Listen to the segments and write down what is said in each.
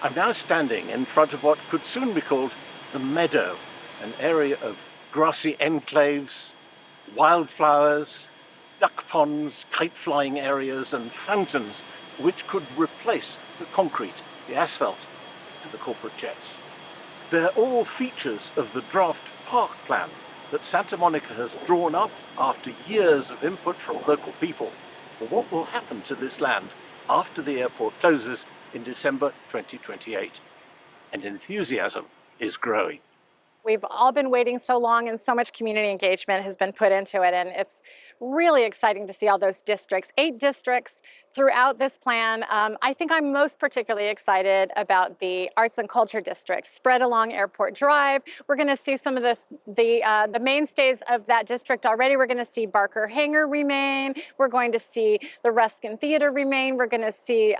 I'm now standing in front of what could soon be called the Meadow, an area of grassy enclaves, wildflowers, duck ponds, kite-flying areas and fountains which could replace the concrete, the asphalt and the corporate jets. They're all features of the draft park plan that Santa Monica has drawn up after years of input from local people for what will happen to this land after the airport closes in December 2028. And enthusiasm is growing. We've all been waiting so long and so much community engagement has been put into it, and it's really exciting to see all those districts, 8 districts throughout this plan. I think I'm most particularly excited about the Arts and Culture District spread along Airport Drive. We're going to see some of the mainstays of that district already. We're going to see Barker Hangar remain. We're going to see the Ruskin Theater remain. We're going to see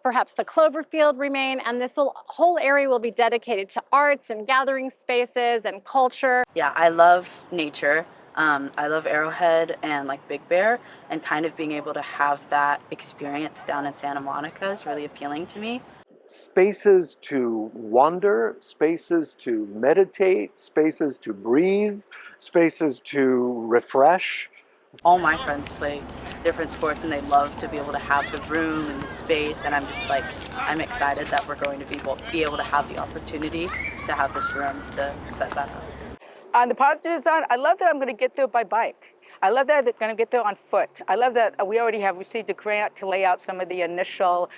perhaps the Cloverfield remain, and this whole area will be dedicated to arts and gathering spaces and culture. Yeah, I love nature. I love Arrowhead and like Big Bear, and kind of being able to have that experience down in Santa Monica is really appealing to me. Spaces to wander, spaces to meditate, spaces to breathe, spaces to refresh. All my friends play different sports and they love to be able to have the room and the space, and I'm just like, I'm excited that we're going to be able to have the opportunity to have this room to set that up. On the positive side, I love that I'm going to get there by bike. I love that I'm going to get there on foot. I love that we already have received a grant to lay out some of the initial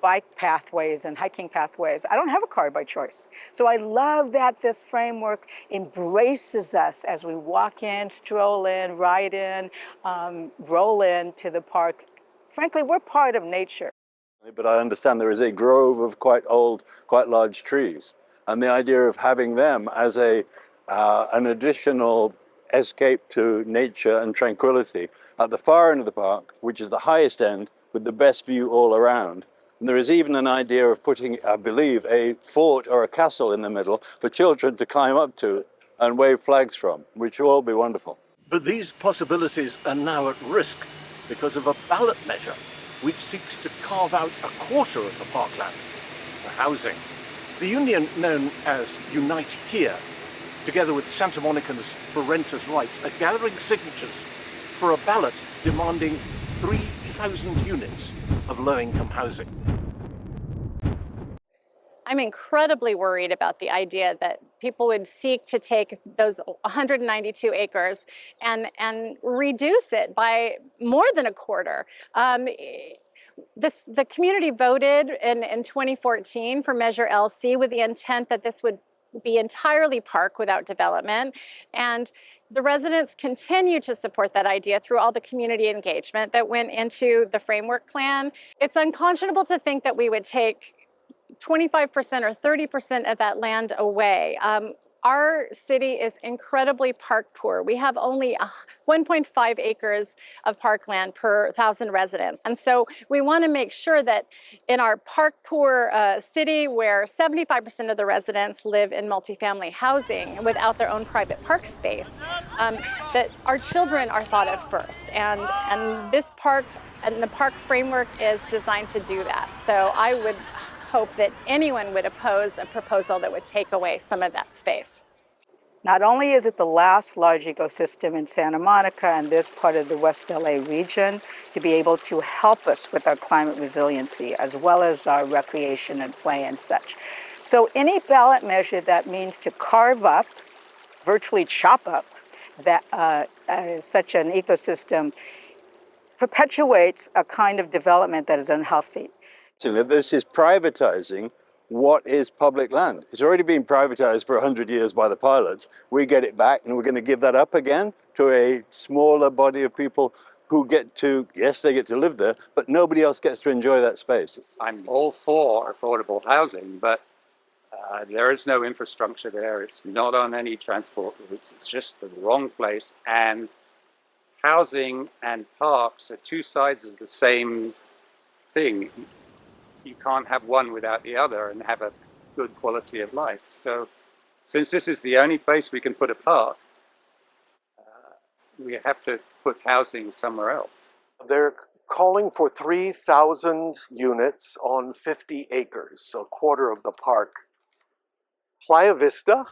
bike pathways and hiking pathways. I don't have a car by choice. So I love that this framework embraces us as we walk in, stroll in, ride in, roll into the park. Frankly, we're part of nature. But I understand there is a grove of quite old, quite large trees. And the idea of having them as an additional escape to nature and tranquility at the far end of the park, which is the highest end with the best view all around. And there is even an idea of putting, I believe, a fort or a castle in the middle for children to climb up to and wave flags from, which will all be wonderful. But these possibilities are now at risk because of a ballot measure which seeks to carve out a quarter of the parkland for housing. The union known as Unite Here, together with Santa Monicans for Renters' Rights, are gathering signatures for a ballot demanding 3,000 units of low-income housing. I'm incredibly worried about the idea that people would seek to take those 192 acres and reduce it by more than a quarter. The community voted in 2014 for Measure LC with the intent that this would be entirely park without development. And the residents continue to support that idea through all the community engagement that went into the framework plan. It's unconscionable to think that we would take 25% or 30% of that land away. Our city is incredibly park poor. We have only 1.5 acres of parkland per 1,000 residents. And so we want to make sure that in our park poor city, where 75% of the residents live in multifamily housing without their own private park space, that our children are thought of first. And this park and the park framework is designed to do that. So I would hope that anyone would oppose a proposal that would take away some of that space. Not only is it the last large ecosystem in Santa Monica and this part of the West LA region to be able to help us with our climate resiliency, as well as our recreation and play and such. So any ballot measure that means to carve up, virtually chop up, that such an ecosystem perpetuates a kind of development that is unhealthy. This is privatizing what is public land. It's already been privatized for 100 years by the pilots. We get it back, and we're going to give that up again to a smaller body of people who get to, yes, they get to live there, but nobody else gets to enjoy that space. I'm all for affordable housing, but there is no infrastructure there. It's not on any transport routes. It's just the wrong place. And housing and parks are two sides of the same thing. You can't have one without the other and have a good quality of life. So since this is the only place we can put a park, we have to put housing somewhere else. There calling for 3,000 units on 50 acres, so a quarter of the park. Playa Vista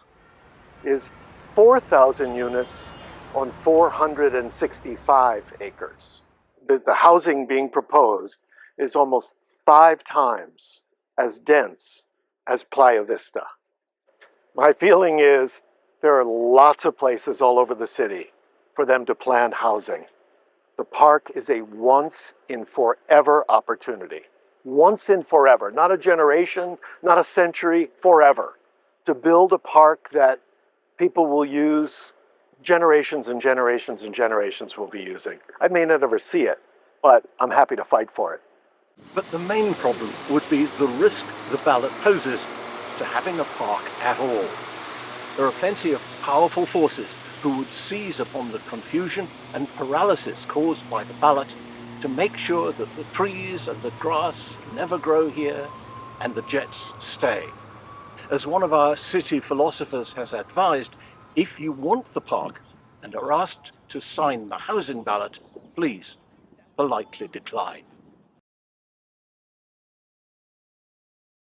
is 4,000 units on 465 acres. The housing being proposed is almost 5 times as dense as Playa Vista. My feeling is there are lots of places all over the city for them to plan housing. The park is a once in forever opportunity. Once in forever, not a generation, not a century, forever. To build a park that people will use, generations and generations and generations will be using. I may not ever see it, but I'm happy to fight for it. But the main problem would be the risk the ballot poses to having a park at all. There are plenty of powerful forces who would seize upon the confusion and paralysis caused by the ballot to make sure that the trees and the grass never grow here and the jets stay. As one of our city philosophers has advised, if you want the park and are asked to sign the housing ballot, please politely decline.